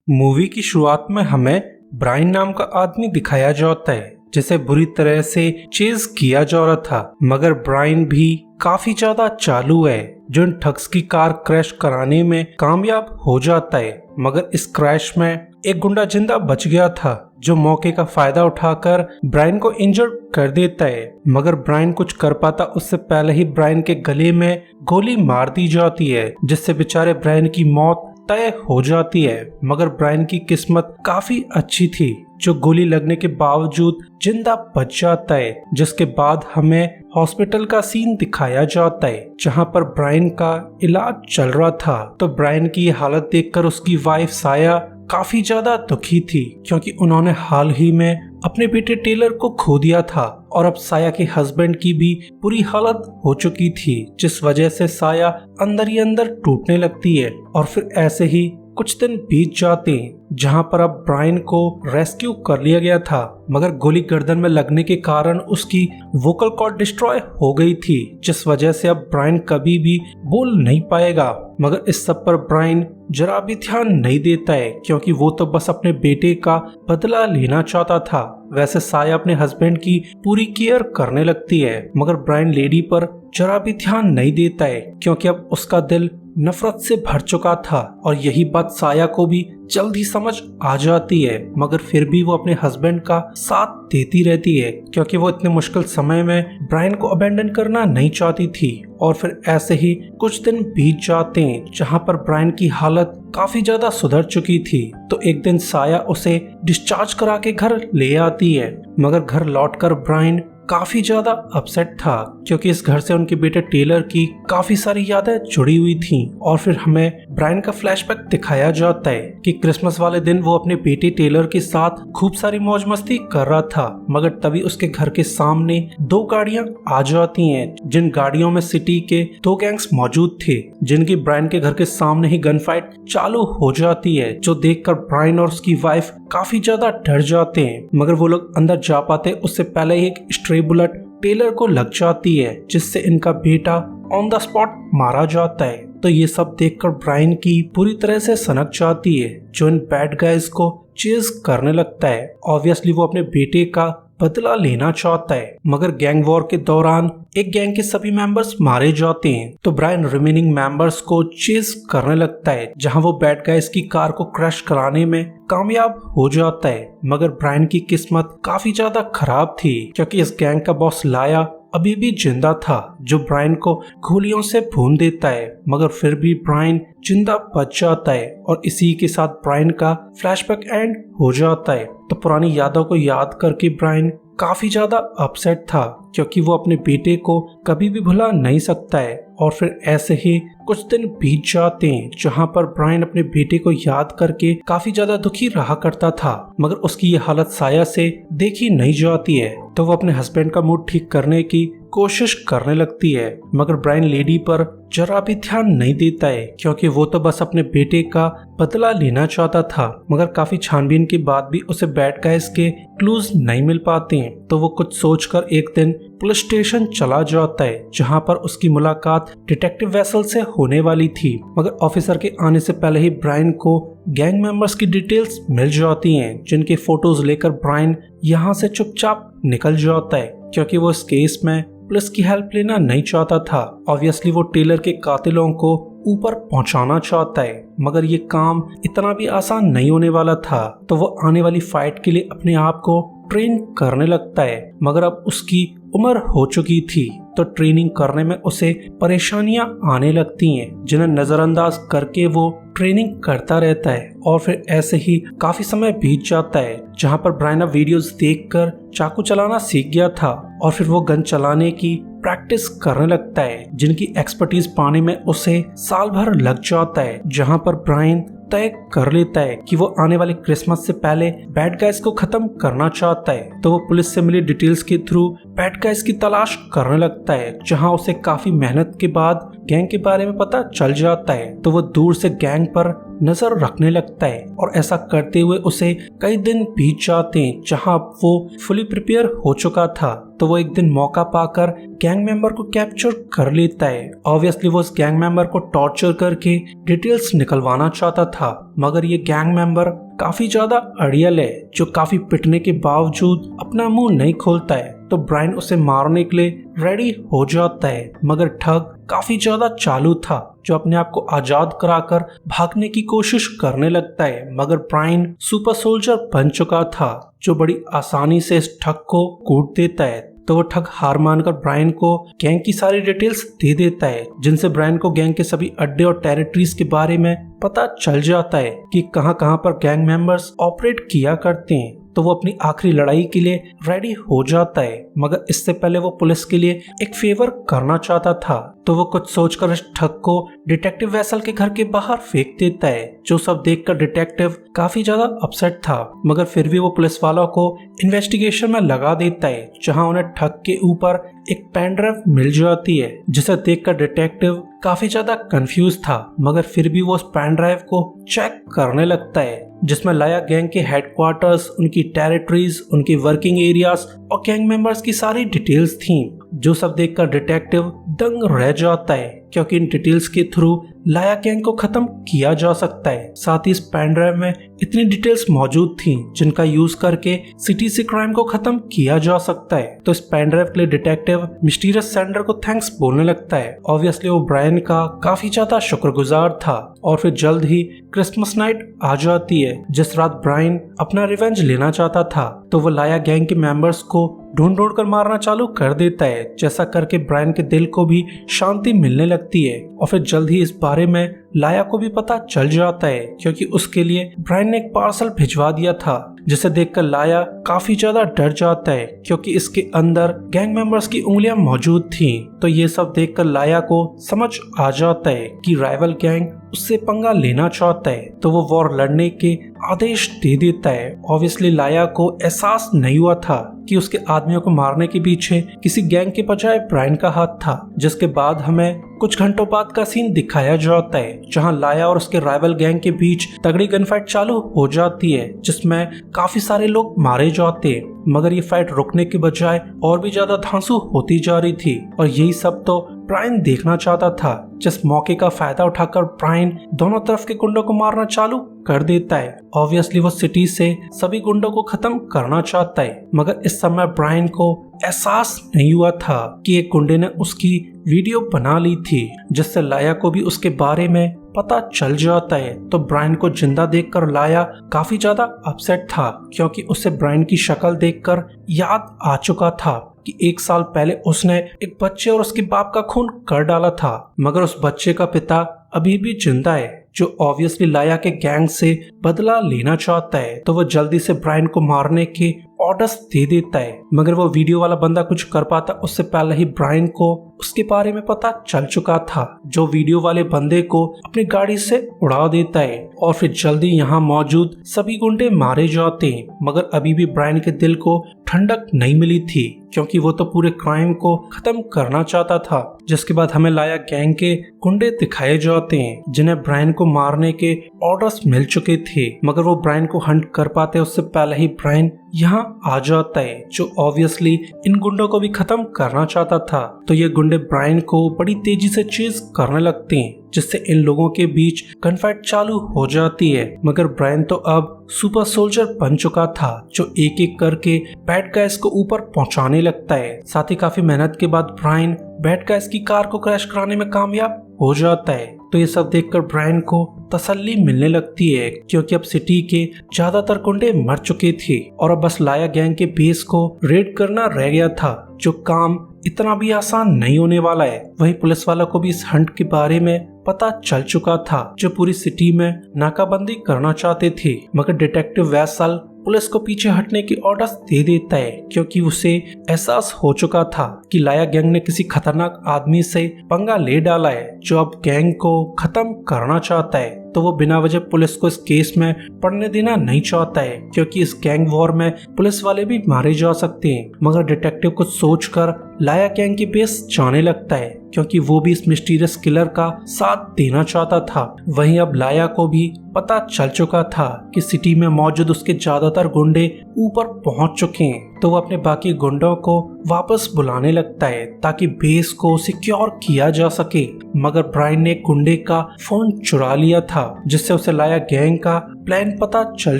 Movie की शुरुआत में हमें ब्रायन नाम का आदमी दिखाया जाता है जिसे बुरी तरह से चेज किया जा रहा था, मगर ब्रायन भी काफी ज्यादा चालू है जो इन ठग्स की कार क्रैश कराने में कामयाब हो जाता है। मगर इस क्रैश में एक गुंडा जिंदा बच गया था जो मौके का फायदा उठाकर ब्रायन को इंजर्ड कर देता है, मगर ब्रायन कुछ कर पाता उससे पहले ही ब्रायन के गले में गोली मार दी जाती है जिससे बेचारे ब्रायन की मौत तय हो जाती है। मगर ब्रायन की किस्मत काफी अच्छी थी जो गोली लगने के बावजूद जिंदा बच जाता है, जिसके बाद हमें हॉस्पिटल का सीन दिखाया जाता है जहां पर ब्रायन का इलाज चल रहा था। तो ब्रायन की हालत देखकर उसकी वाइफ साया काफी ज्यादा दुखी थी क्योंकि उन्होंने हाल ही में अपने बेटे टेलर को खो दिया था और अब साया के हस्बैंड की भी बुरी हालत हो चुकी थी, जिस वजह से साया अंदर ही अंदर टूटने लगती है। और फिर ऐसे ही कुछ दिन बीत जाते हैं जहां पर अब ब्रायन को रेस्क्यू कर लिया गया था, मगर गोली गर्दन में लगने के कारण उसकी वोकल कॉर्ड डिस्ट्रॉय हो गई थी, जिस वजह से अब ब्रायन कभी भी बोल नहीं पाएगा। मगर इस सब पर ब्रायन जरा भी ध्यान नहीं देता है क्योंकि वो तो बस अपने बेटे का बदला लेना चाहता था। वैसे साया अपने हस्बैंड की पूरी केयर करने लगती है, मगर ब्रायन लेडी पर जरा भी ध्यान नहीं देता है क्योंकि अब उसका दिल नफरत से भर चुका था और यही बात साया को भी जल्द ही समझ आ जाती है। मगर फिर भी वो अपने हस्बैंड का साथ देती रहती है क्योंकि वो इतने मुश्किल समय में ब्रायन को अबेंडन करना नहीं चाहती थी। और फिर ऐसे ही कुछ दिन बीत जाते हैं जहां पर ब्रायन की हालत काफी ज्यादा सुधर चुकी थी। तो एक दिन साया उसे डिस्चार्ज करा के घर ले आती है, मगर घर लौटकर ब्रायन काफी ज्यादा अपसेट था क्योंकि इस घर से उनके बेटे टेलर की काफी सारी यादें जुड़ी हुई थी। और फिर हमें ब्रायन का फ्लैशबैक दिखाया जाता है कि क्रिसमस वाले दिन वो अपने बेटे टेलर के साथ खूब सारी मौज मस्ती कर रहा था, मगर तभी उसके घर के सामने दो गाड़ियां आ जाती हैं जिन गाड़ियों में सिटी के दो गैंग्स मौजूद थे, जिनकी ब्रायन के घर के सामने ही गन फाइट चालू हो जाती है, जो देखकर ब्रायन और उसकी वाइफ काफी ज्यादा डर जाते हैं। मगर वो लोग अंदर जा पाते उससे पहले ही एक स्ट्रे बुलेट टेलर को लग जाती है जिससे इनका बेटा ऑन द स्पॉट मारा जाता है। तो ये सब देखकर ब्रायन की पूरी तरह से सनक जाती है जो इन बैड गाइज को चेज करने लगता है। ऑब्वियसली वो अपने बेटे का बदला लेना चाहता है, मगर गैंग वॉर के दौरान एक गैंग के सभी मेंबर्स मारे जाते हैं। तो ब्रायन रिमेनिंग मेंबर्स को चेज करने लगता है जहां वो बैड गाइज की कार को क्रैश कराने में कामयाब हो जाता है। मगर ब्रायन की किस्मत काफी ज्यादा खराब थी क्योंकि इस गैंग का बॉस लाया अभी भी जिंदा था जो ब्रायन को गोलियों से भून देता है, मगर फिर भी ब्रायन जिंदा बच जाता है और इसी के साथ ब्रायन का फ्लैशबैक एंड हो जाता है। तो पुरानी यादों को याद करके ब्रायन काफी ज्यादा अपसेट था क्योंकि वो अपने बेटे को कभी भी भुला नहीं सकता है। और फिर ऐसे ही कुछ दिन बीत जाते हैं जहां पर ब्रायन अपने बेटे को याद करके काफी ज्यादा दुखी रहा करता था, मगर उसकी ये हालत साया से देखी नहीं जाती है। तो वो अपने हस्बैंड का मूड ठीक करने की कोशिश करने लगती है, मगर ब्रायन लेडी पर जरा भी ध्यान नहीं देता है क्योंकि वो तो बस अपने बेटे का बदला लेना चाहता था। मगर काफी छानबीन के बाद भी उसे बैड गाइज के क्लूज नहीं मिल पाते हैं। तो वो कुछ सोचकर एक दिन पुलिस स्टेशन चला जाता है जहां पर उसकी मुलाकात डिटेक्टिव वेसल से होने वाली थी, मगर ऑफिसर के आने से पहले ही ब्रायन को गैंग मेंबर्स की डिटेल्स मिल जाती हैं जिनके फोटोज लेकर ब्रायन यहाँ से चुपचाप निकल जाता है क्योंकि वो इस केस में पुलिस की हेल्प लेना नहीं चाहता था। ऑब्वियसली वो टेलर के कातिलों को ऊपर पहुंचाना चाहता है, मगर ये काम इतना भी आसान नहीं होने वाला था। तो वो आने वाली फाइट के लिए अपने आप को ट्रेन करने लगता है, मगर अब उसकी उम्र हो चुकी थी तो ट्रेनिंग करने में उसे परेशानियां आने लगती हैं जिन्हें नजरअंदाज करके वो ट्रेनिंग करता रहता है। और फिर ऐसे ही काफी समय बीत जाता है जहां पर ब्रायन वीडियोस देखकर चाकू चलाना सीख गया था और फिर वो गन चलाने की प्रैक्टिस करने लगता है जिनकी एक्सपर्टीज पाने में उसे साल भर लग जाता है। जहां पर ब्रायन तय कर लेता है कि वो आने वाले क्रिसमस से पहले बैड गाइज को खत्म करना चाहता है। तो वो पुलिस से मिली डिटेल्स के थ्रू बैड गाइज की तलाश करने लगता है जहां उसे काफी मेहनत के बाद गैंग के बारे में पता चल जाता है। तो वो दूर से गैंग पर नजर रखने लगता है और ऐसा करते हुए उसे कई दिन बीत जाते हैं जहां वो फुली प्रिपेयर हो चुका था। तो वो एक दिन मौका पाकर गैंग मेंबर को कैप्चर कर लेता है। ऑब्वियसली वो उस गैंग मेंबर को टॉर्चर करके डिटेल्स निकलवाना चाहता था, मगर ये गैंग मेंबर काफी ज्यादा अड़ियल है, जो काफी पिटने के बावजूद अपना मुंह नहीं खोलता है। तो ब्रायन उसे मारने के लिए रेडी हो जाता है, मगर ठग काफी ज्यादा चालू था, जो अपने आप को आजाद कराकर भागने की कोशिश करने लगता है। मगर ब्रायन सुपर सोल्जर बन चुका था, जो बड़ी आसानी से इस ठग को कूट देता है। तो वो ठग हार मानकर ब्रायन को गैंग की सारी डिटेल्स दे देता है, जिनसे ब्रायन को गैंग के सभी अड्डे और टेरिटरीज के बारे में पता चल जाता है कि कहां कहां पर गैंग मेंबर्स ऑपरेट किया करते हैं। तो वो अपनी आखिरी लड़ाई के लिए रेडी हो जाता है, मगर इससे पहले वो पुलिस के लिए एक फेवर करना चाहता था। तो वो कुछ सोचकर इस ठग को डिटेक्टिव वेसल के घर के बाहर फेंक देता है, जो सब देखकर डिटेक्टिव काफी ज्यादा अपसेट था, मगर फिर भी वो पुलिस वालों को इन्वेस्टिगेशन में लगा देता है, जहां उन्हें ठग के ऊपर एक पेन ड्राइव मिल जाती है, जिसे देखकर डिटेक्टिव काफी ज्यादा कंफ्यूज था, मगर फिर भी वो उस पेन ड्राइव को चेक करने लगता है, जिसमें लाया गैंग के हेडक्वार्टर्स, उनकी टेरिटरीज, उनकी वर्किंग एरियाज और गैंग मेंबर्स की सारी डिटेल्स थी, जो सब देखकर डिटेक्टिव दंग रह जाता है, क्योंकि इन डिटेल्स के थ्रू लाया गैंग को खत्म किया जा सकता है। साथ ही इस पेन ड्राइव में इतनी डिटेल्स मौजूद थी जिनका यूज करके सिटी से क्राइम को खत्म किया जा सकता है। तो इस पेन ड्राइव के लिए डिटेक्टिव मिस्टीरियस सेंडर को थैंक्स बोलने लगता है। ऑब्वियसली वो ब्रायन का काफी ज्यादा शुक्रगुजार था। और फिर जल्द ही क्रिसमस नाइट आ जाती है, जिस रात ब्रायन अपना रिवेंज लेना चाहता था। तो वो लाया गैंग के मेंबर्स को ढूंढ ढूंढ कर मारना चालू कर देता है। जैसा करके ब्रायन के दिल को भी शांति मिलने लगती है। और फिर जल्द ही इस बारे में लाया को भी पता चल जाता है, क्योंकि उसके लिए ब्रायन ने एक पार्सल भिजवा दिया था, जिसे देखकर लाया काफी ज्यादा डर जाता है, क्योंकि इसके अंदर गैंग मेंबर्स की उंगलियां मौजूद थीं। तो ये सब देखकर लाया को समझ आ जाता है कि राइवल गैंग उससे पंगा लेना चाहता है। तो वो वॉर लड़ने के आदेश दे देता है। ऑब्वियसली लाया को एहसास नहीं हुआ था कि उसके आदमियों को मारने के पीछे किसी गैंग के बजाय ब्रायन का हाथ था। जिसके बाद हमें कुछ घंटों बाद का सीन दिखाया जाता है, जहां लाया और उसके राइवल गैंग के बीच तगड़ी गन फाइट चालू हो जाती है, जिसमें काफी सारे लोग मारे जाते हैं। मगर ये फाइट रुकने के बजाय और भी ज्यादा धांसू होती जा रही थी, और यही सब तो ब्रायन देखना चाहता था। जिस मौके का फायदा उठाकर ब्रायन दोनों तरफ के गुंडों को मारना चालू कर देता है। ऑब्वियसली वो सिटी से सभी गुंडों को खत्म करना चाहता है, मगर इस समय ब्रायन को एहसास नहीं हुआ था कि एक गुंडे ने उसकी वीडियो बना ली थी, जिससे लाया को भी उसके बारे में पता चल जाता है। तो ब्रायन को जिंदा देखकर लाया काफी ज्यादा अपसेट था, क्योंकि उसे ब्रायन की शक्ल देखकर याद आ चुका था कि 1 साल पहले उसने एक बच्चे और उसके बाप का खून कर डाला था, मगर उस बच्चे का पिता अभी भी जिंदा है, जो ऑब्वियसली लाया के गैंग से बदला लेना चाहता है। तो वो जल्दी से ब्रायन को मारने के ऑर्डर्स दे देता है, मगर वो वीडियो वाला बंदा कुछ कर पाता उससे पहले ही ब्रायन को उसके बारे में पता चल चुका था, जो वीडियो वाले बंदे को अपनी गाड़ी से उड़ा देता है। और फिर जल्दी यहाँ मौजूद सभी गुंडे मारे जाते हैं, मगर अभी भी ब्रायन के दिल को ठंडक नहीं मिली थी, क्योंकि वो तो पूरे क्राइम को खत्म करना चाहता था। जिसके बाद हमें लाया गैंग के गुंडे दिखाए जाते हैं, जिन्हें ब्रायन को मारने के ऑर्डर्स मिल चुके थे, मगर वो ब्रायन को हंट कर पाते उससे पहले ही ब्रायन यहाँ आ जाता है, जो ऑब्वियसली इन गुंडों को भी खत्म करना चाहता था। तो ये गुंडे ब्रायन को बड़ी तेजी से चेज करने लगते हैं, जिससे इन लोगों के बीच गनफाइट चालू हो जाती है। मगर ब्रायन तो अब सुपर सोल्जर बन चुका था, जो एक एक करके बैड गाइज को ऊपर पहुंचाने लगता है। साथ ही काफी मेहनत के बाद ब्रायन बैड गाइज की कार को क्रैश कराने में कामयाब हो जाता है। तो ये सब देखकर ब्रायन को तसल्ली मिलने लगती है, क्योंकि अब सिटी के ज्यादातर गुंडे मर चुके थे और अब बस लाया गैंग के बेस को रेड करना रह गया था, जो काम इतना भी आसान नहीं होने वाला है। वही पुलिस वालों को भी इस हंट के बारे में पता चल चुका था, जो पूरी सिटी में नाकाबंदी करना चाहते थे। मगर डिटेक्टिव वेसल पुलिस को पीछे हटने की ऑर्डर्स दे देता है, क्योंकि उसे एहसास हो चुका था कि लाया गैंग ने किसी खतरनाक आदमी से पंगा ले डाला है, जो अब गैंग को खत्म करना चाहता है। तो वो बिना वजह पुलिस को इस केस में पड़ने देना नहीं चाहता है, क्योंकि इस गैंग वॉर में पुलिस वाले भी मारे जा सकते हैं। मगर डिटेक्टिव कुछ सोचकर लाया गैंग के बेस जाने लगता है, क्योंकि वो भी इस मिस्टीरियस किलर का साथ देना चाहता था। वहीं अब लाया को भी पता चल चुका था कि सिटी में मौजूद उसके ज्यादातर गुंडे ऊपर पहुंच चुके हैं। तो वो अपने बाकी गुंडों को वापस बुलाने लगता है ताकि बेस को सिक्योर किया जा सके। मगर ब्रायन ने गुंडे का फोन चुरा लिया था जिससे उसे लाया गैंग का प्लान पता चल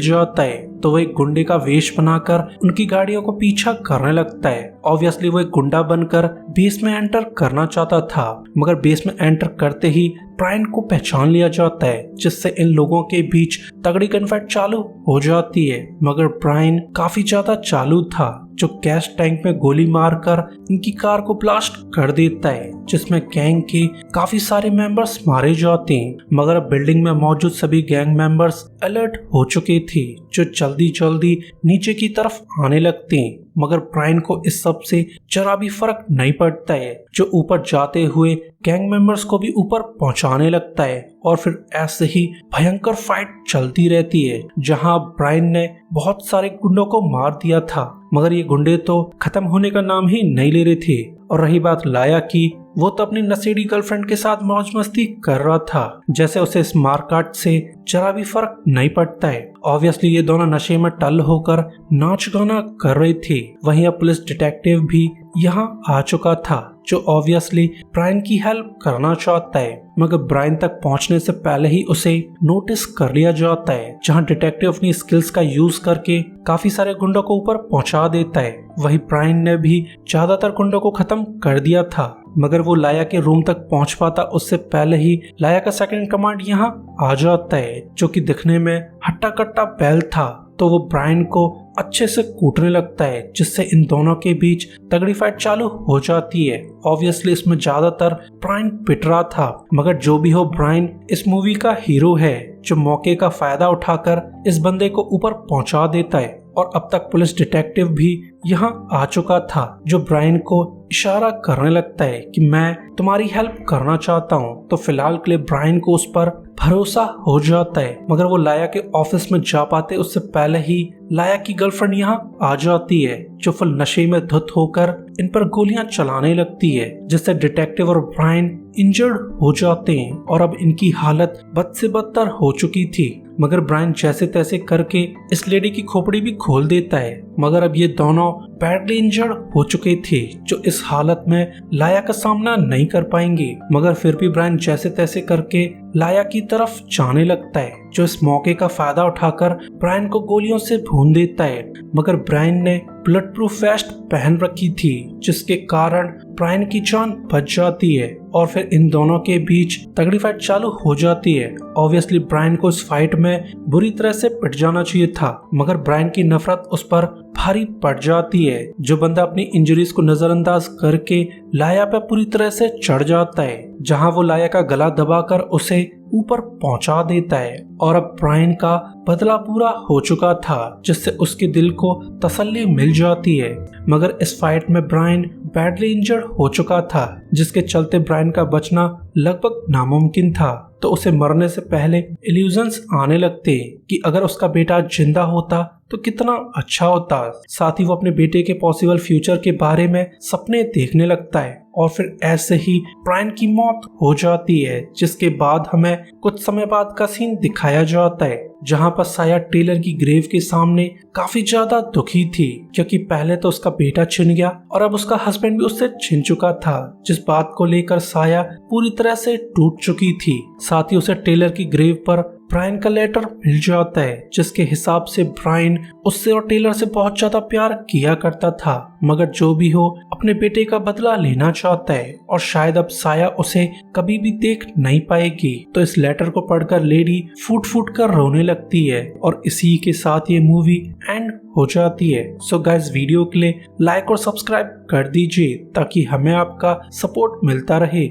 जाता है। तो वो एक गुंडे का वेश बनाकर उनकी गाड़ियों को पीछा करने लगता है। ऑब्वियसली वो एक गुंडा बनकर बेस में एंटर करना चाहता था, मगर बेस में एंटर करते ही ब्रायन को पहचान लिया जाता है जिससे इन लोगों के बीच तगड़ी कन्फाइट चालू हो जाती है। मगर ब्रायन काफी ज्यादा चालू था जो गैस टैंक में गोली मारकर इनकी कार को ब्लास्ट कर देता है जिसमें गैंग के काफी सारे मेंबर्स मारे जाते हैं। मगर अब बिल्डिंग में मौजूद सभी गैंग मेंबर्स अलर्ट हो चुके थे जो जल्दी जल्दी नीचे की तरफ आने लगते हैं। मगर ब्रायन को इस सब से जरा भी फर्क नहीं पड़ता है जो ऊपर जाते हुए गैंग मेंबर्स को भी ऊपर पहुंचाने लगता है। और फिर ऐसे ही भयंकर फाइट चलती रहती है जहां ब्रायन ने बहुत सारे गुंडों को मार दिया था, मगर ये गुंडे तो खत्म होने का नाम ही नहीं ले रहे थे। और रही बात लाया की, वो तो अपनी नशेड़ी गर्लफ्रेंड के साथ मौज मस्ती कर रहा था, जैसे उसे इस मारकाट से जरा भी फर्क नहीं पड़ता है। ऑब्वियसली ये दोनों नशे में टल होकर नाच गाना कर रहे थे। वहीं अब पुलिस डिटेक्टिव भी यहाँ आ चुका था जो ऑब्वियसली ब्रायन की हेल्प करना चाहता है, मगर ब्रायन तक पहुंचने से पहले ही उसे नोटिस कर लिया जाता है जहां डिटेक्टिव अपनी स्किल्स का यूज करके काफी सारे गुंडों को ऊपर पहुंचा देता है। वही ब्रायन ने भी ज्यादातर गुंडों को खत्म कर दिया था, मगर वो लाया के रूम तक पहुंच पाता उससे पहले ही लाया का सेकंड कमांड यहाँ आ जाता है जो कि दिखने में हट्टा कट्टा बैल था। तो वो ब्रायन को अच्छे से कूटने लगता है जिससे इन दोनों के बीच तगड़ी फाइट चालू हो जाती है। ऑब्वियसली इसमें ज्यादातर ब्रायन पिट रहा था, मगर जो भी हो ब्रायन इस मूवी का हीरो है जो मौके का फायदा उठाकर इस बंदे को ऊपर पहुंचा देता है। और अब तक पुलिस डिटेक्टिव भी यहाँ आ चुका था जो ब्रायन को इशारा करने लगता है कि मैं तुम्हारी हेल्प करना चाहता हूँ। तो फिलहाल के लिए ब्रायन को उस पर भरोसा हो जाता है, मगर वो लाया के ऑफिस में जा पाते उससे पहले ही लाया की गर्लफ्रेंड यहाँ आ जाती है जो फुल नशे में धुत होकर इन पर गोलियां चलाने लगती है जिससे डिटेक्टिव और ब्रायन इंजर्ड हो जाते हैं और अब इनकी हालत बद से बदतर हो चुकी थी। मगर ब्रायन जैसे तैसे करके इस लेडी की खोपड़ी भी खोल देता है, मगर अब ये दोनों बैडली इंजर्ड हो चुके थे जो इस हालत में लाया का सामना नहीं कर पाएंगे। मगर फिर भी ब्रायन जैसे तैसे करके लाया की तरफ जाने लगता है जो इस मौके का फायदा उठाकर ब्रायन को गोलियों से भून देता है। मगर ब्रायन ने बुलेट प्रूफ वेस्ट पहन रखी थी जिसके कारण ब्रायन की जान बच जाती है और फिर इन दोनों के बीच तगड़ी फाइट चालू हो जाती है। ऑब्वियसली ब्रायन को इस फाइट में बुरी तरह से पिट जाना चाहिए था, मगर ब्रायन की नफरत उस पर भारी पड़ जाती है जो बंदा अपनी इंजरीज को नजरअंदाज करके लाया पे पूरी तरह से चढ़ जाता है जहां वो लाया का गला दबाकर उसे ऊपर पहुंचा देता है। और अब ब्रायन का बदला पूरा हो चुका था जिससे उसके दिल को तसल्ली मिल जाती है। मगर इस फाइट में ब्रायन बैडली इंजर्ड हो चुका था जिसके चलते ब्रायन का बचना लगभग नामुमकिन था। तो उसे मरने से पहले इल्यूजन्स आने लगते कि अगर उसका बेटा जिंदा होता तो कितना अच्छा होता। साथ ही वो अपने बेटे के पॉसिबल फ्यूचर के बारे में सपने देखने लगता है और फिर ऐसे ही ब्रायन की मौत हो जाती है जिसके बाद हमें कुछ समय बाद का सीन दिखाया जाता है जहां पर साया टेलर की ग्रेव के सामने काफी ज्यादा दुखी थी क्योंकि पहले तो उसका बेटा छिन गया और अब उसका हस्बैंड भी उससे छिन चुका था, जिस बात को लेकर साया पूरी तरह से टूट चुकी थी। साथ ही उसे टेलर की ग्रेव पर ब्रायन का लेटर मिल जाता है जिसके हिसाब से ब्रायन उससे और टेलर से बहुत ज्यादा प्यार किया करता था, मगर जो भी हो अपने बेटे का बदला लेना चाहता है और शायद अब साया उसे कभी भी देख नहीं पाएगी। तो इस लेटर को पढ़कर लेडी फूट फूट कर रोने लगती है और इसी के साथ ये मूवी एंड हो जाती है। सो गाइस, वीडियो के लिए लाइक और सब्सक्राइब कर दीजिए ताकि हमें आपका सपोर्ट मिलता रहे।